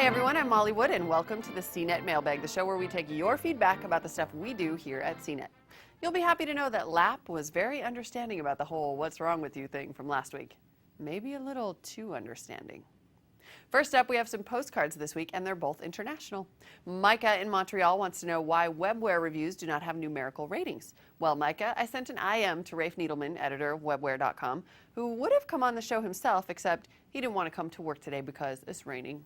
everyone, I'm Molly Wood, and welcome to the CNET Mailbag, the show where we take your feedback about the stuff we do here at CNET. You'll be happy to know that Lap was very understanding about the whole what's wrong with you thing from last week. Maybe a little too understanding. First up, we have some postcards this week, and they're both international. Micah in Montreal wants to know why webware reviews do not have numerical ratings. Well, Micah, I sent an IM to Rafe Needleman, editor of webware.com, who would have come on the show himself, except he didn't want to come to work today because it's raining.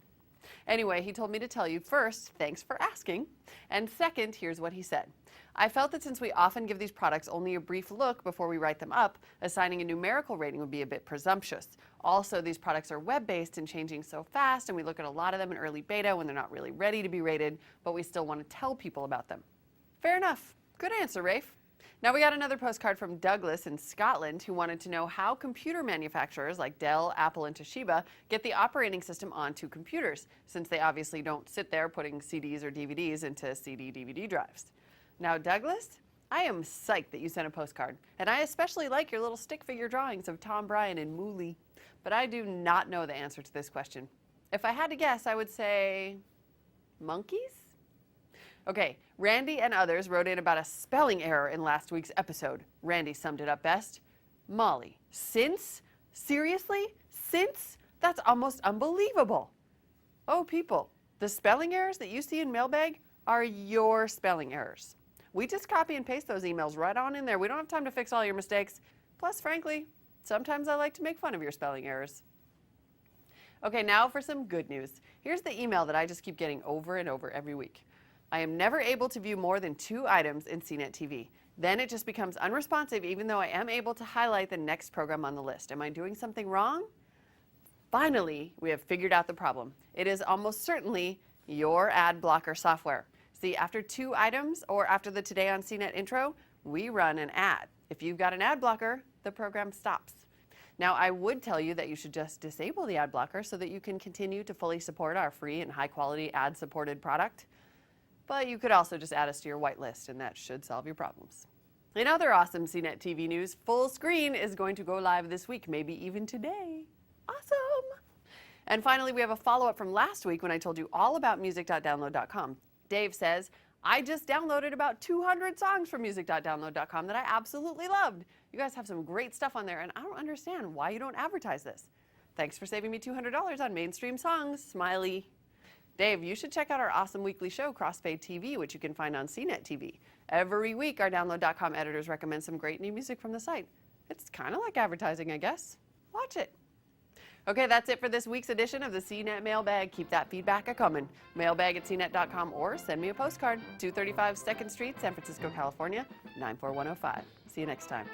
Anyway, he told me to tell you, first, thanks for asking, and second, here's what he said. I felt that since we often give these products only a brief look before we write them up, assigning a numerical rating would be a bit presumptuous. Also, these products are web-based and changing so fast, and we look at a lot of them in early beta when they're not really ready to be rated, but we still want to tell people about them. Fair enough. Good answer, Rafe. Now we got another postcard from Douglas in Scotland who wanted to know how computer manufacturers like Dell, Apple, and Toshiba get the operating system onto computers, since they obviously don't sit there putting CDs or DVDs into CD-DVD drives. Now, Douglas, I am psyched that you sent a postcard, and I especially like your little stick figure drawings of Tom Bryan and Mooley, but I do not know the answer to this question. If I had to guess, I would say monkeys? Okay, Randy and others wrote in about a spelling error in last week's episode. Randy summed it up best. Molly, since? Seriously? Since? That's almost unbelievable. Oh, people, the spelling errors that you see in Mailbag are your spelling errors. We just copy and paste those emails right on in there. We don't have time to fix all your mistakes. Plus, frankly, sometimes I like to make fun of your spelling errors. Okay, now for some good news. Here's the email that I just keep getting over and over every week. I am never able to view more than 2 items in CNET TV. Then it just becomes unresponsive even though I am able to highlight the next program on the list. Am I doing something wrong? Finally, we have figured out the problem. It is almost certainly your ad blocker software. See, after 2 items or after the Today on CNET intro, we run an ad. If you've got an ad blocker, the program stops. Now, I would tell you that you should just disable the ad blocker so that you can continue to fully support our free and high-quality ad-supported product. But you could also just add us to your whitelist, and that should solve your problems. In other awesome CNET TV news, Full Screen is going to go live this week, maybe even today. Awesome! And finally, we have a follow-up from last week when I told you all about music.download.com. Dave says, I just downloaded about 200 songs from music.download.com that I absolutely loved. You guys have some great stuff on there, and I don't understand why you don't advertise this. Thanks for saving me $200 on mainstream songs, smiley. Dave, you should check out our awesome weekly show, Crossfade TV, which you can find on CNET TV. Every week, our Download.com editors recommend some great new music from the site. It's kind of like advertising, I guess. Watch it. Okay, that's it for this week's edition of the CNET Mailbag. Keep that feedback a-coming. Mailbag@cnet.com or send me a postcard. 235 2nd Street, San Francisco, California, 94105. See you next time.